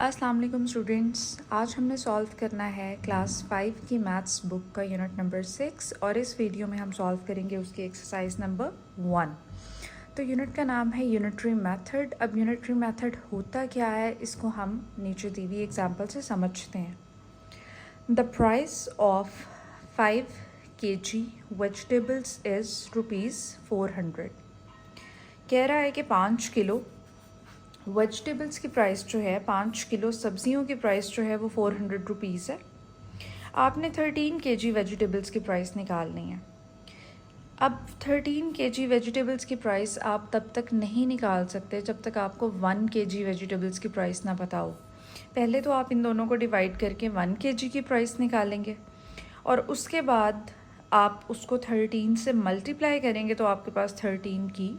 अस्सलाम वालेकुम स्टूडेंट्स। आज हमने सॉल्व करना है क्लास 5 की मैथ्स बुक का यूनिट नंबर 6 और इस वीडियो में हम सॉल्व करेंगे उसकी एक्सरसाइज नंबर 1। तो यूनिट का नाम है यूनिटरी मेथड। अब यूनिटरी मेथड होता क्या है इसको हम नीचे दी हुई एग्जांपल से समझते हैं। The price of 5 kg vegetables is ₹400। कह रहा है कि 5 किलो वेजिटेबल्स की प्राइस जो है, 5 किलो सब्जियों की प्राइस जो है वो 400 रुपीज़ है। आपने 13 kg वेजिटेबल्स की प्राइस निकालनी है। अब 13 kg वेजिटेबल्स की प्राइस आप तब तक नहीं निकाल सकते जब तक आपको 1 kg वेजिटेबल्स की प्राइस ना पता हो। पहले तो आप इन दोनों को डिवाइड करके 1 kg की प्राइस निकालेंगे और उसके बाद आप उसको 13 से मल्टीप्लाई करेंगे तो आपके पास 13 की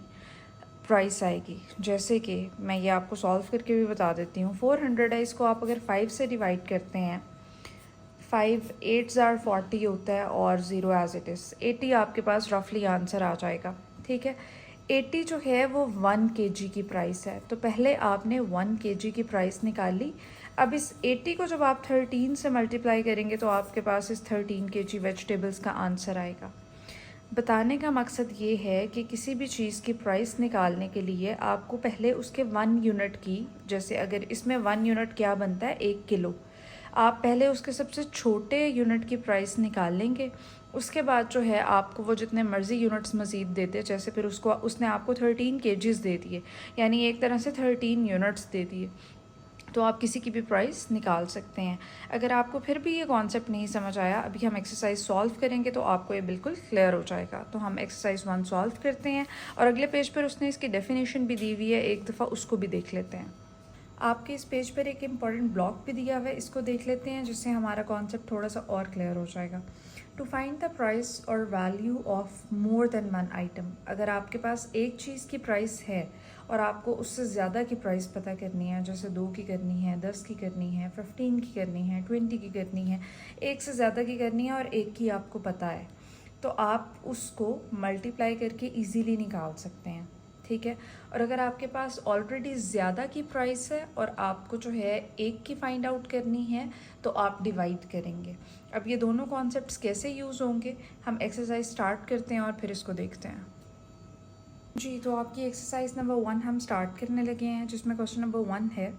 प्राइस आएगी। जैसे कि मैं ये आपको सॉल्व करके भी बता देती हूँ। 400 है, इसको आप अगर 5 से डिवाइड करते हैं, 5 8 ज़ार 40 होता है और 0 एज इट इज़ 80 आपके पास रफली आंसर आ जाएगा। ठीक है, 80 जो है वो 1 kg की प्राइस है। तो पहले आपने 1 kg की प्राइस निकाली। अब इस 80 को जब आप 13 से मल्टीप्लाई करेंगे तो आपके पास इस 13 kg वेजिटेबल्स का आंसर आएगा। बताने का मकसद ये है कि किसी भी चीज़ की प्राइस निकालने के लिए आपको पहले उसके 1 यूनिट की, जैसे अगर इसमें 1 यूनिट क्या बनता है 1 किलो, आप पहले उसके सबसे छोटे यूनिट की प्राइस निकाल लेंगे। उसके बाद जो है आपको वो जितने मर्ज़ी यूनिट्स मज़ीद देते, जैसे फिर उसने आपको 13 केजीज़ दे दिए, यानी एक तरह से 13 यूनिट्स दे दिए, तो आप किसी की भी प्राइस निकाल सकते हैं। अगर आपको फिर भी ये कॉन्सेप्ट नहीं समझ आया, अभी हम एक्सरसाइज सॉल्व करेंगे तो आपको ये बिल्कुल क्लियर हो जाएगा। तो हम एक्सरसाइज 1 सॉल्व करते हैं और अगले पेज पर उसने इसकी डेफिनेशन भी दी हुई है, एक दफ़ा उसको भी देख लेते हैं। आपके इस पेज पर एक इम्पॉर्टेंट ब्लॉक भी दिया हुआ है, इसको देख लेते हैं जिससे हमारा कॉन्सेप्ट थोड़ा सा और क्लियर हो जाएगा। टू फाइंड द प्राइस और value of more than 1 item. अगर आपके पास एक चीज़ की प्राइस है और आपको उससे ज़्यादा की प्राइस पता करनी है, जैसे 2 की करनी है, 10 की करनी है, 15 की करनी है, 20 की करनी है, एक से ज़्यादा की करनी है और एक की आपको पता है, तो आप उसको मल्टीप्लाई करके इजीली निकाल सकते हैं। ठीक है, और अगर आपके पास ऑलरेडी ज़्यादा की प्राइस है और आपको जो है एक की फाइंड आउट करनी है तो आप डिवाइड करेंगे। अब ये दोनों कॉन्सेप्ट्स कैसे यूज़ होंगे, हम एक्सरसाइज स्टार्ट करते हैं और फिर इसको देखते हैं। जी, तो आपकी एक्सरसाइज नंबर 1 हम स्टार्ट करने लगे हैं, जिसमें क्वेश्चन नंबर 1 है,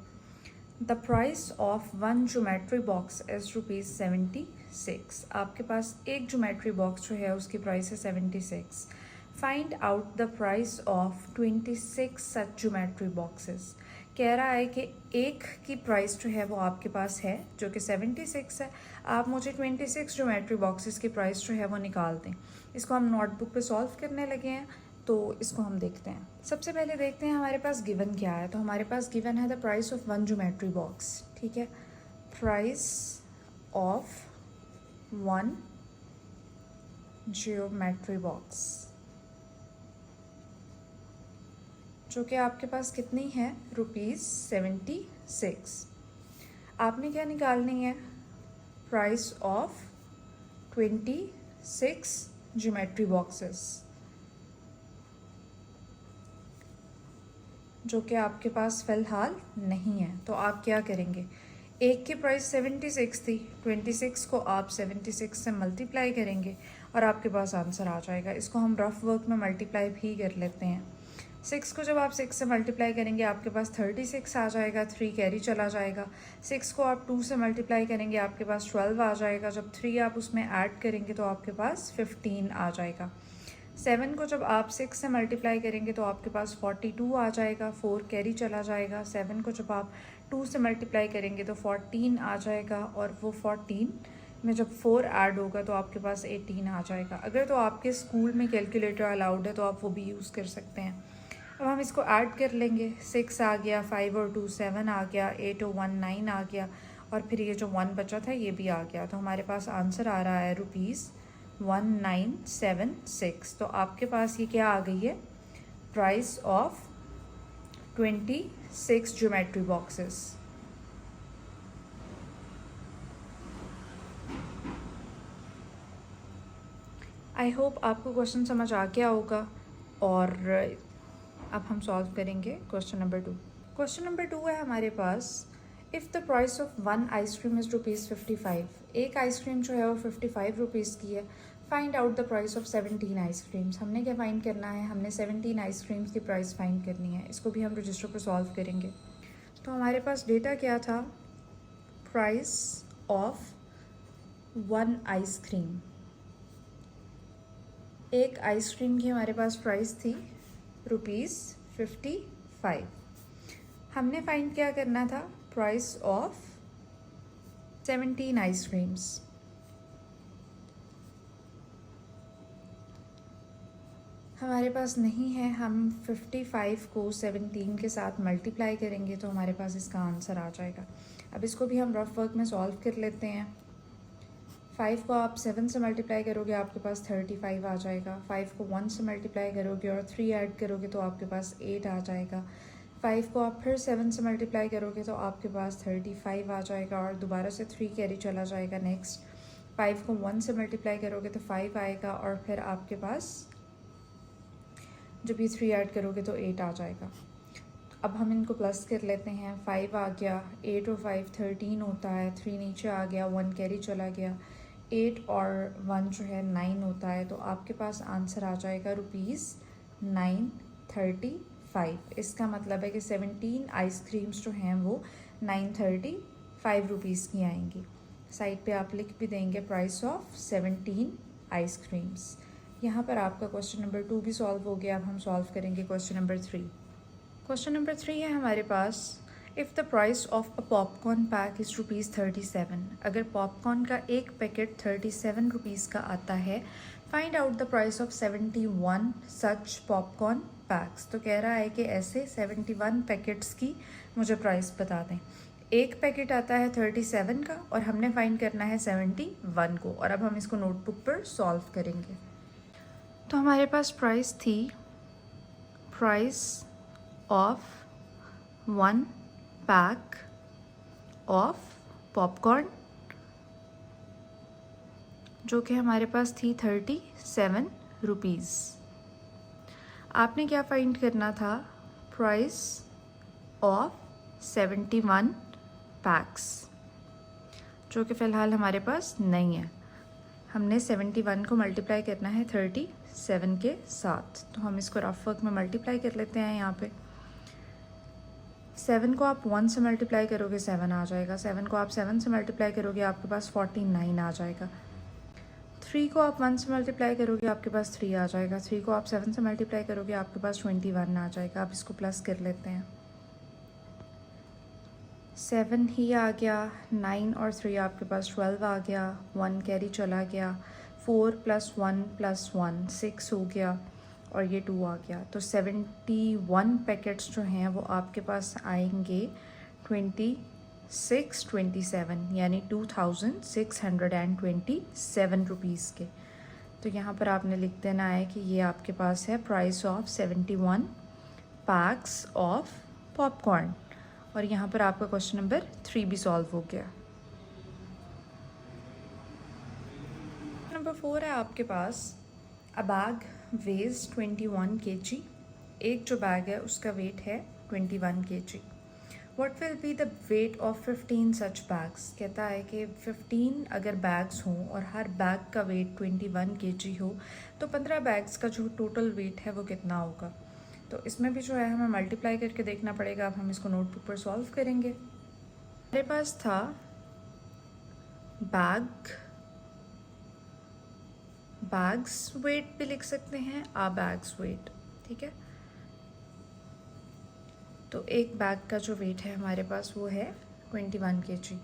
the price of 1 geometry box is ₹76। आपके पास एक ज्योमेट्री बॉक्स जो है उसकी प्राइस है 76। Find out the price of 26 such geometry boxes. कह रहा है कि एक की प्राइस जो है वो आपके पास है जो कि 76 है। आप मुझे 26 ज्योमेट्री बॉक्सेस की प्राइस जो है वो निकाल दें। इसको हम नोटबुक पे सॉल्व करने लगे हैं, तो इसको हम देखते हैं। सबसे पहले देखते हैं हमारे पास गिवन क्या है। तो हमारे पास गिवन है the price of 1 geometry box. ठीक है, प्राइस ऑफ 1 ज्योमेट्री बॉक्स जो कि आपके पास कितनी है, ₹76। आपने क्या निकालनी है, प्राइस ऑफ 26 ज्योमेट्री बॉक्सेस जो कि आपके पास फ़िलहाल नहीं है। तो आप क्या करेंगे, एक की प्राइस 76 थी, 26 को आप 76 से मल्टीप्लाई करेंगे और आपके पास आंसर आ जाएगा। इसको हम रफ वर्क में मल्टीप्लाई भी कर लेते हैं। 6 को जब आप 6 से मल्टीप्लाई करेंगे आपके पास 36 आ जाएगा, 3 कैरी चला जाएगा। 6 को आप 2 से मल्टीप्लाई करेंगे आपके पास 12 आ जाएगा। जब 3 आप उसमें ऐड करेंगे तो आपके पास 15 आ जाएगा। 7 को जब आप 6 से मल्टीप्लाई करेंगे तो आपके पास 42 आ जाएगा, 4 कैरी चला जाएगा। 7 को जब आप 2 से मल्टीप्लाई करेंगे तो 14 आ जाएगा और वो 14 में जब 4 ऐड होगा तो आपके पास 18 आ जाएगा। अगर तो आपके स्कूल में कैलकुलेटर अलाउड है तो आप वो भी यूज़ कर सकते हैं। अब हम इसको ऐड कर लेंगे, 6 आ गया, 5 और 2 7 आ गया, 8 और 1 9 आ गया और फिर ये जो 1 बचा था ये भी आ गया। तो हमारे पास आंसर आ रहा है ₹1976। तो आपके पास ये क्या आ गई है, price of 26 geometry boxes. I hope आपको क्वेश्चन समझ आ गया होगा और अब हम सॉल्व करेंगे क्वेश्चन नंबर 2। क्वेश्चन नंबर 2 है हमारे पास, if the price of one ice cream is ₹55, एक आइसक्रीम जो है वो 55 रुपीज़ की है, find out the price of 17 ice creams. हमने क्या फाइंड करना है, हमने 17 आइसक्रीम्स की प्राइस फाइंड करनी है। इसको भी हम रजिस्टर पर सॉल्व करेंगे। तो हमारे पास डेटा क्या था, प्राइस ऑफ वन आइसक्रीम, एक आइसक्रीम की हमारे पास प्राइस थी ₹55। हमने फाइंड क्या करना था, प्राइस ऑफ 17 आइसक्रीम्स। हमारे पास नहीं है, हम 55 को 17 के साथ मल्टीप्लाई करेंगे तो हमारे पास इसका आंसर आ जाएगा। अब इसको भी हम रफ वर्क में सॉल्व कर लेते हैं। 5 को आप 7 से मल्टीप्लाई करोगे आपके पास 35 आ जाएगा। 5 को 1 से मल्टीप्लाई करोगे और 3 ऐड करोगे तो आपके पास 8 आ जाएगा। 5 को आप फिर 7 से मल्टीप्लाई करोगे तो आपके पास 35 आ जाएगा और दोबारा से 3 कैरी चला जाएगा। नेक्स्ट 5 को 1 से मल्टीप्लाई करोगे तो 5 आएगा और फिर आपके पास जब ये 3 ऐड करोगे तो 8 आ जाएगा। अब हम इनको प्लस कर लेते हैं। 5 आ गया, 8 और 5 13 होता है, 3 नीचे आ गया, 1 कैरी चला गया, 8 और 1 जो है 9 होता है। तो आपके पास आंसर आ जाएगा ₹935। इसका मतलब है कि 17 आइसक्रीम्स जो हैं वो 935 रुपीज़ की आएंगी। साइड पे आप लिख भी देंगे प्राइस ऑफ 17 आइसक्रीम्स। यहाँ पर आपका क्वेश्चन नंबर 2 भी सॉल्व हो गया। अब हम सॉल्व करेंगे क्वेश्चन नंबर 3। क्वेश्चन नंबर 3 है हमारे पास, if the price of a popcorn pack is ₹37, अगर पॉपकॉर्न का एक पैकेट 37 रुपीज़ का आता है, find out the price of 71 such popcorn PACS. तो कह रहा है कि ऐसे 71 पैकेट्स की मुझे प्राइस बता दें। एक पैकेट आता है 37 का और हमने फाइंड करना है 71 को। और अब हम इसको नोटबुक पर सॉल्व करेंगे। तो हमारे पास प्राइस थी, price of 1 pack of popcorn जो कि हमारे पास थी 37 रुपीज़। आपने क्या फाइंड करना था, प्राइस ऑफ 71 पैक्स जो कि फ़िलहाल हमारे पास नहीं है। हमने 71 को मल्टीप्लाई करना है 37 के साथ। तो हम इसको रफ वर्क में मल्टीप्लाई कर लेते हैं। यहाँ पे 7 को आप 1 से मल्टीप्लाई करोगे 7 आ जाएगा। 7 को आप 7 से मल्टीप्लाई करोगे आपके पास 49 आ जाएगा। 3 को आप 1 से मल्टीप्लाई करोगे आपके पास 3 आ जाएगा। 3 को आप 7 से मल्टीप्लाई करोगे आपके पास 21 आ जाएगा। आप इसको प्लस कर लेते हैं। 7 ही आ गया, 9 और 3 आपके पास 12 आ गया, 1 कैरी चला गया, 4 + 1 + 1 6 हो गया और ये 2 आ गया। तो 71 पैकेट्स जो हैं वो आपके पास आएंगे 27 यानी 2627 रुपीज़ के। तो यहाँ पर आपने लिख देना है कि ये आपके पास है price of 71 PACS of popcorn. और यहाँ पर आपका क्वेश्चन नंबर 3 भी सॉल्व हो गया। नंबर 4 है आपके पास, अ बैग वेज 21 kg। एक जो बैग है उसका वेट है 21 kg। What will be the weight of 15 such bags. कहता है कि 15 अगर बैग्स हों और हर बैग का वेट 21 kg हो तो 15 बैग्स का जो टोटल वेट है वो कितना होगा। तो इसमें भी जो है हमें मल्टीप्लाई करके देखना पड़ेगा। अब हम इसको नोटबुक पर सॉल्व करेंगे। मेरे पास था बैग्स वेट भी लिख सकते हैं, आ बैग्स वेट, ठीक है। तो एक बैग का जो वेट है हमारे पास वो है 21 kg,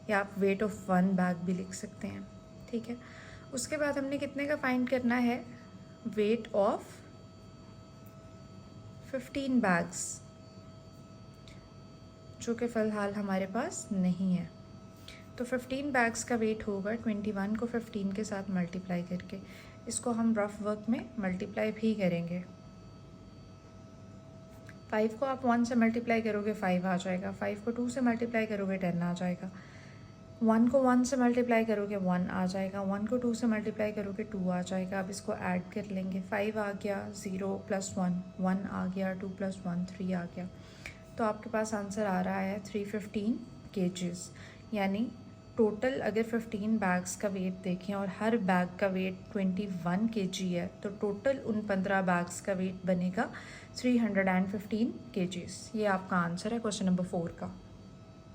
या आप वेट ऑफ 1 बैग भी लिख सकते हैं, ठीक है। उसके बाद हमने कितने का फाइंड करना है, वेट ऑफ 15 बैग्स जो कि फ़िलहाल हमारे पास नहीं है। तो 15 बैग्स का वेट होगा 21 को 15 के साथ मल्टीप्लाई करके। इसको हम रफ वर्क में मल्टीप्लाई भी करेंगे। 5 को आप 1 से मल्टीप्लाई करोगे 5 आ जाएगा। 5 को 2 से मल्टीप्लाई करोगे 10 आ जाएगा। 1 को 1 से मल्टीप्लाई करोगे 1 आ जाएगा। 1 को 2 से मल्टीप्लाई करोगे 2 आ जाएगा। अब इसको ऐड कर लेंगे। 5 आ गया, 0 + 1 1 आ गया, 2 + 1 3 आ गया। तो आपके पास आंसर आ रहा है 315 केजीज, यानी टोटल अगर 15 बैग्स का वेट देखें और हर बैग का वेट 21 केजी है, तो टोटल उन 15 बैग्स का वेट बनेगा 315 केजीज। ये आपका आंसर है क्वेश्चन नंबर 4 का।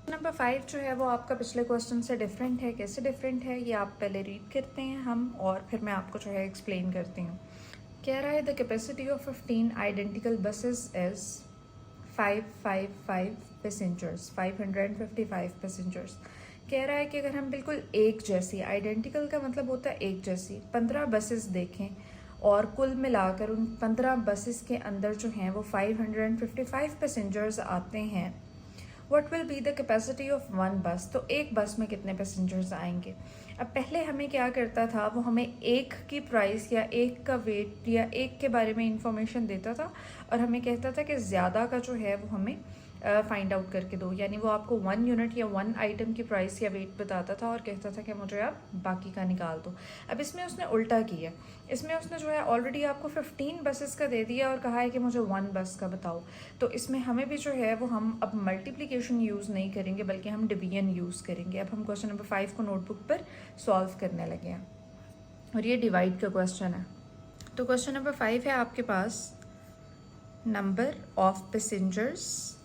नंबर 5 जो है वो आपका पिछले क्वेश्चन से डिफरेंट है। कैसे डिफरेंट है ये आप पहले रीड करते हैं हम, और फिर मैं आपको जो है एक्सप्लेन करती हूँ। कह रहा है the capacity of 15 identical buses is 555 passengers, 555 passengers. कह रहा है कि अगर हम बिल्कुल एक जैसी, आइडेंटिकल का मतलब होता है एक जैसी, 15 बसेस देखें और कुल मिलाकर उन 15 बसेस के अंदर जो हैं वो 555 पैसेंजर्स आते हैं, what will be the capacity of one बस। तो एक बस में कितने पैसेंजर्स आएंगे। अब पहले हमें क्या करता था, वो हमें एक की प्राइस या एक का वेट या एक के बारे में इंफॉर्मेशन देता था और हमें कहता था कि ज़्यादा का जो है वो हमें फाइंड आउट करके दो, यानी वो आपको 1 यूनिट या 1 आइटम की प्राइस या वेट बताता था और कहता था कि मुझे आप बाकी का निकाल दो। अब इसमें उसने उल्टा किया, इसमें उसने जो है ऑलरेडी आपको 15 बसेस का दे दिया और कहा है कि मुझे 1 बस का बताओ। तो इसमें हमें भी जो है वो हम अब मल्टीप्लिकेशन यूज़ नहीं करेंगे बल्कि हम डिवीजन यूज़ करेंगे। अब हम क्वेश्चन नंबर 5 को नोटबुक पर सॉल्व करने लगे हैं और ये डिवाइड का क्वेश्चन है। तो क्वेश्चन नंबर 5 है आपके पास, number of passengers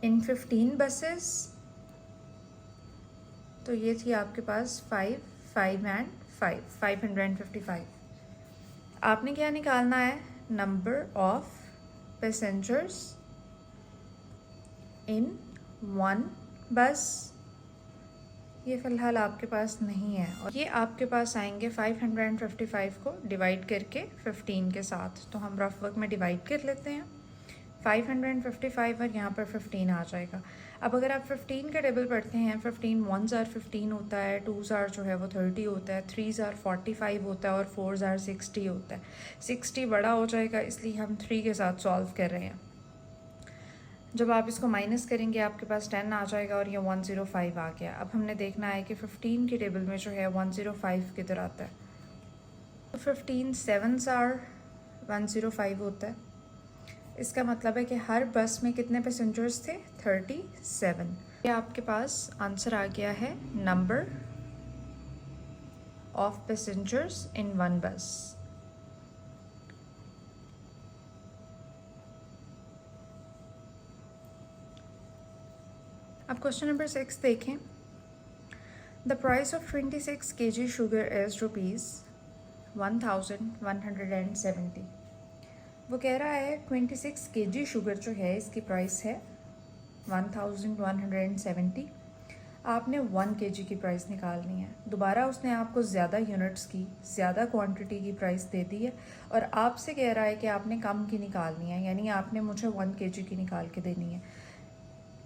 in 15 buses. तो ये थी आपके पास 5, 5 एंड 5, 555। आपने क्या निकालना है, नंबर ऑफ पैसेंजर्स इन 1 बस। ये फ़िलहाल आपके पास नहीं है और ये आपके पास आएंगे 555 को डिवाइड करके 15 के साथ। तो हम रफ वर्क में डिवाइड कर लेते हैं, 555 और यहाँ पर 15 आ जाएगा। अब अगर आप 15 का टेबल पढ़ते हैं, 15 1s आर 15 होता है, 2s आर जो है वो 30 होता है, 3s आर 45 होता है और 4s आर 60 होता है। 60 बड़ा हो जाएगा इसलिए हम 3 के साथ सॉल्व कर रहे हैं। जब आप इसको माइनस करेंगे आपके पास 10 आ जाएगा और ये 105 आ गया। अब हमने देखना है कि 15 के टेबल में जो है 105 किधर आता है। तो 15 7s आर 105 होता है। इसका मतलब है कि हर बस में कितने पैसेंजर्स थे, 37। ये आपके पास आंसर आ गया है, नंबर ऑफ पैसेंजर्स इन 1 बस। अब क्वेश्चन नंबर 6 देखें। The price of 26 kg sugar is ₹1170। वो कह रहा है 26 kg शुगर जो है इसकी प्राइस है 1170। आपने 1 kg की प्राइस निकालनी है। दोबारा उसने आपको ज़्यादा यूनिट्स की, ज़्यादा क्वांटिटी की प्राइस दे दी है और आपसे कह रहा है कि आपने कम की निकालनी है, यानी आपने मुझे 1 kg की निकाल के देनी है।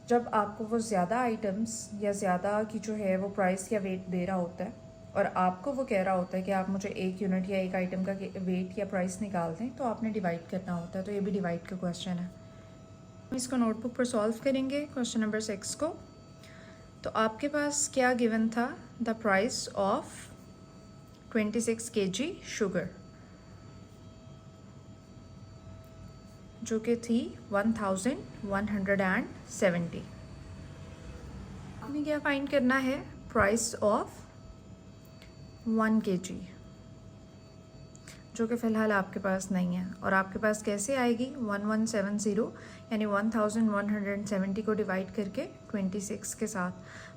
जब आपको वो ज़्यादा आइटम्स या ज़्यादा की जो है वो प्राइस या वेट दे रहा होता है और आपको वो कह रहा होता है कि आप मुझे 1 यूनिट या 1 आइटम का वेट या प्राइस निकाल दें, तो आपने डिवाइड करना होता है। तो ये भी डिवाइड का क्वेश्चन है। हम इसको नोटबुक पर सॉल्व करेंगे क्वेश्चन नंबर 6 को। तो आपके पास क्या गिवन था, the price of 26 kg sugar जो कि थी 1170। आपने क्या फाइंड करना है, प्राइस ऑफ 1 kg जो कि फ़िलहाल आपके पास नहीं है। और आपके पास कैसे आएगी, 1170 यानी 1170 को डिवाइड करके 26 के साथ।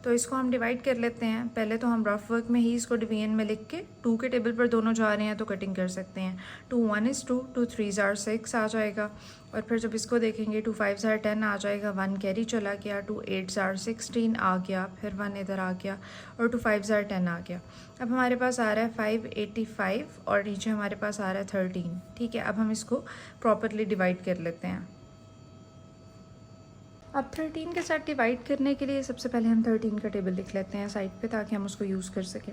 तो इसको हम डिवाइड कर लेते हैं। पहले तो हम रफ वर्क में ही इसको डिवीजन में लिख के 2 के टेबल पर दोनों जा रहे हैं तो कटिंग कर सकते हैं। 2 1 is 2, 2 3s are 6 आ जाएगा। और फिर जब इसको देखेंगे 2 5s are 10 आ जाएगा, 1 कैरी चला गया, 2 8s are 16 आ गया, फिर 1 इधर आ गया और 2 5s are 10 आ गया। अब हमारे पास आ रहा है 585 और नीचे हमारे पास आ रहा है 13। ठीक है, अब हम इसको प्रॉपरली डिवाइड कर लेते हैं। अब 13 के साथ डिवाइड करने के लिए सबसे पहले हम 13 का टेबल लिख लेते हैं साइड पे ताकि हम उसको यूज़ कर सकें।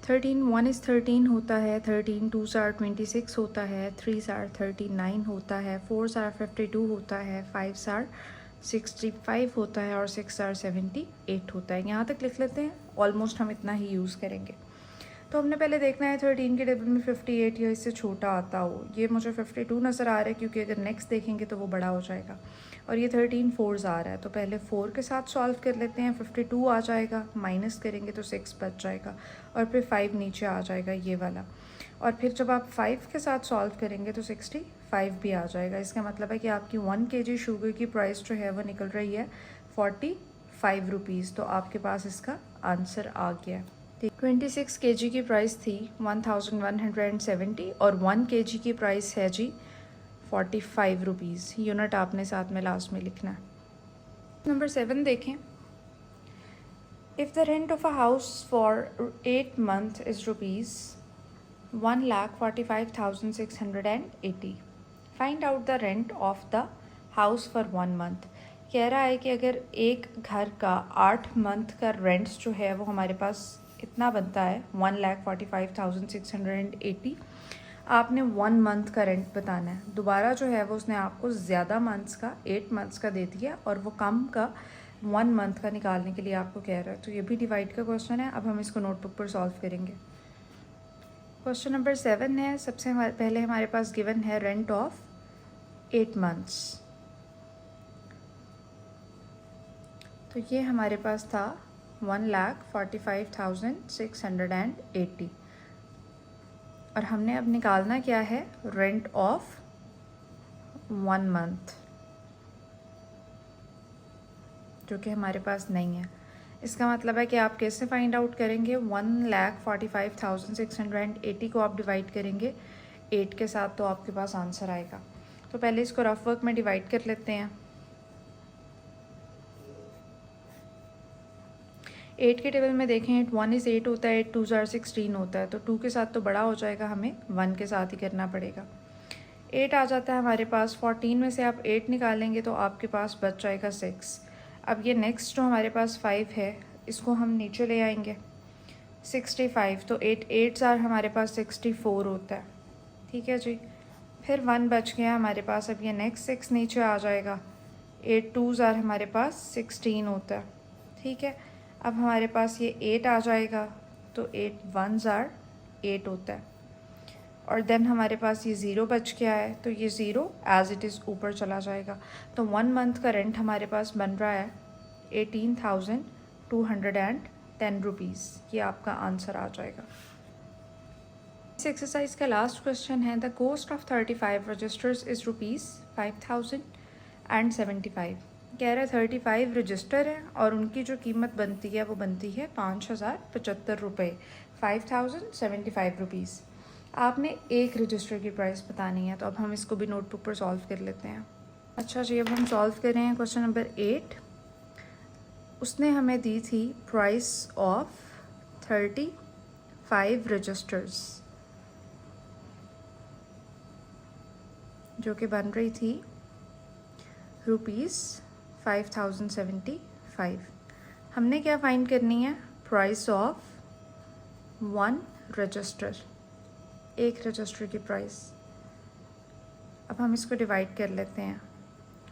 13 1 is 13 होता है, 13 2s are 26 होता है, 3s are 39 होता है, 4s are 52 होता है, 5s are 65 होता है और 6s are 78 होता है। यहाँ तक लिख लेते हैं, ऑलमोस्ट हम इतना ही यूज़ करेंगे। तो हमने पहले देखना है 13 के टेबल में 58 या इससे छोटा आता हो। ये मुझे 52 नज़र आ रहा है क्योंकि अगर नेक्स्ट देखेंगे तो वो बड़ा हो जाएगा, और ये 13 फोर्स आ रहा है। तो पहले 4 के साथ सॉल्व कर लेते हैं। 52 आ जाएगा, माइनस करेंगे तो 6 बच जाएगा, और फिर 5 नीचे आ जाएगा ये वाला। और फिर जब आप 5 के साथ सॉल्व करेंगे तो 65 भी आ जाएगा। इसका मतलब है कि आपकी 1 kg शुगर की प्राइस जो है वो निकल रही है 45 रुपीज़। तो आपके पास इसका आंसर आ गया। 26 kg की प्राइस थी 1170, और 1 kg की प्राइस है जी 45 रुपीज़। यूनिट आपने साथ में लास्ट में लिखना है। नंबर 7 देखें। If the rent of a house for 8 months is rupees 1,45,680, find out the rent of the house for 1 month। कह रहा है कि अगर एक घर का 8 month का रेंट्स जो है वो हमारे पास इतना बनता है 1,45,680, आपने 1 month का रेंट बताना है। दोबारा जो है वो उसने आपको ज़्यादा मंथ्स का 8 months का दे दिया, और वो कम का 1 month का निकालने के लिए आपको कह रहा है। तो ये भी डिवाइड का क्वेश्चन है। अब हम इसको नोटबुक पर सॉल्व करेंगे। क्वेश्चन नंबर 7 है। सबसे पहले हमारे पास गिवन है रेंट ऑफ 8 months। तो ये हमारे पास था 1,45,680, और हमने अब निकालना क्या है, रेंट ऑफ 1 month, जो कि हमारे पास नहीं है। इसका मतलब है कि आप कैसे फाइंड आउट करेंगे, 1,45,680 को आप डिवाइड करेंगे 8 के साथ, तो आपके पास आंसर आएगा। तो पहले इसको रफ वर्क में डिवाइड कर लेते हैं। 8 के टेबल में देखें 1 is 8 होता है, 8 2s are 16 होता है। तो 2 के साथ तो बड़ा हो जाएगा, हमें 1 के साथ ही करना पड़ेगा। 8 आ जाता है हमारे पास। 14 में से आप 8 निकालेंगे तो आपके पास बच जाएगा 6। अब ये नेक्स्ट जो हमारे पास 5 है, इसको हम नीचे ले आएंगे 65। तो 8 8s are हमारे पास 64 होता है। ठीक है जी। फिर 1 बच गया हमारे पास। अब ये नेक्स्ट 6 नीचे आ जाएगा। 8 2s are हमारे पास 16 होता है। ठीक है। अब हमारे पास ये 8 आ जाएगा, तो 8 1s are 8 होता है, और देन हमारे पास ये 0 बच गया है, तो ये 0 एज इट इज़ ऊपर चला जाएगा। तो 1 month का रेंट हमारे पास बन रहा है 18,210 रुपीज़। ये आपका आंसर आ जाएगा। इस एक्सरसाइज का लास्ट क्वेश्चन है, the cost of 35 registers is rupees 5,075। कह रहा है 35 रजिस्टर हैं और उनकी जो कीमत बनती है वो बनती है 5,075 रुपये, 5,075 रुपीज़। आपने एक रजिस्टर की प्राइस बतानी है। तो अब हम इसको भी नोटबुक पर सॉल्व कर लेते हैं। अच्छा जी, अब हम सॉल्व कर रहे हैं क्वेश्चन नंबर 8। उसने हमें दी थी प्राइस ऑफ 35 रजिस्टर्स, जो कि बन रही थी रुपीज़ 5,075। हमने क्या फाइंड करनी है, प्राइस ऑफ 1 रजिस्टर, एक रजिस्टर की प्राइस। अब हम इसको डिवाइड कर लेते हैं।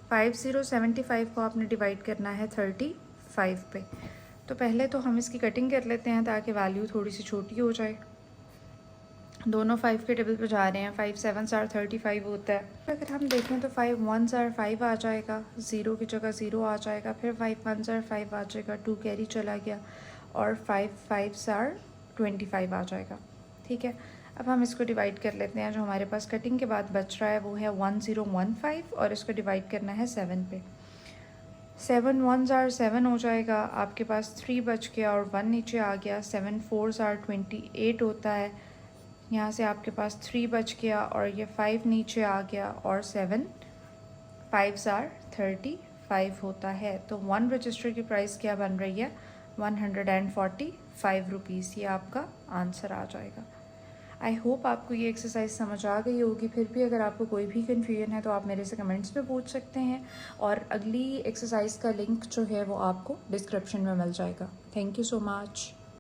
5075 को आपने डिवाइड करना है 35 पे। तो पहले तो हम इसकी कटिंग कर लेते हैं ताकि वैल्यू थोड़ी सी छोटी हो जाए। दोनों 5 के टेबल पर जा रहे हैं। 5 7s are 35 होता है। अगर हम देखें तो 5 1s are 5 आ जाएगा, 0 की जगह 0 आ जाएगा, फिर 5 1s are 5 आ जाएगा, 2 कैरी चला गया, और 5 5s are 25 आ जाएगा। ठीक है। अब हम इसको डिवाइड कर लेते हैं। जो हमारे पास कटिंग के बाद बच रहा है वो है 1015, और इसको डिवाइड करना है 7 पे। 7 1s are 7 हो जाएगा, आपके पास 3 बच गया और 1 नीचे आ गया। 7 4s are 28 होता है, यहाँ से आपके पास 3 बच गया और ये 5 नीचे आ गया, और 7 5s are 35 होता है। तो 1 रजिस्टर की प्राइस क्या बन रही है, 145 रुपीज़। ये आपका आंसर आ जाएगा। आई होप आपको ये एक्सरसाइज समझ आ गई होगी। फिर भी अगर आपको कोई भी कन्फ्यूजन है तो आप मेरे से कमेंट्स में पूछ सकते हैं, और अगली एक्सरसाइज का लिंक जो है वो आपको डिस्क्रिप्शन में मिल जाएगा। Thank you so much.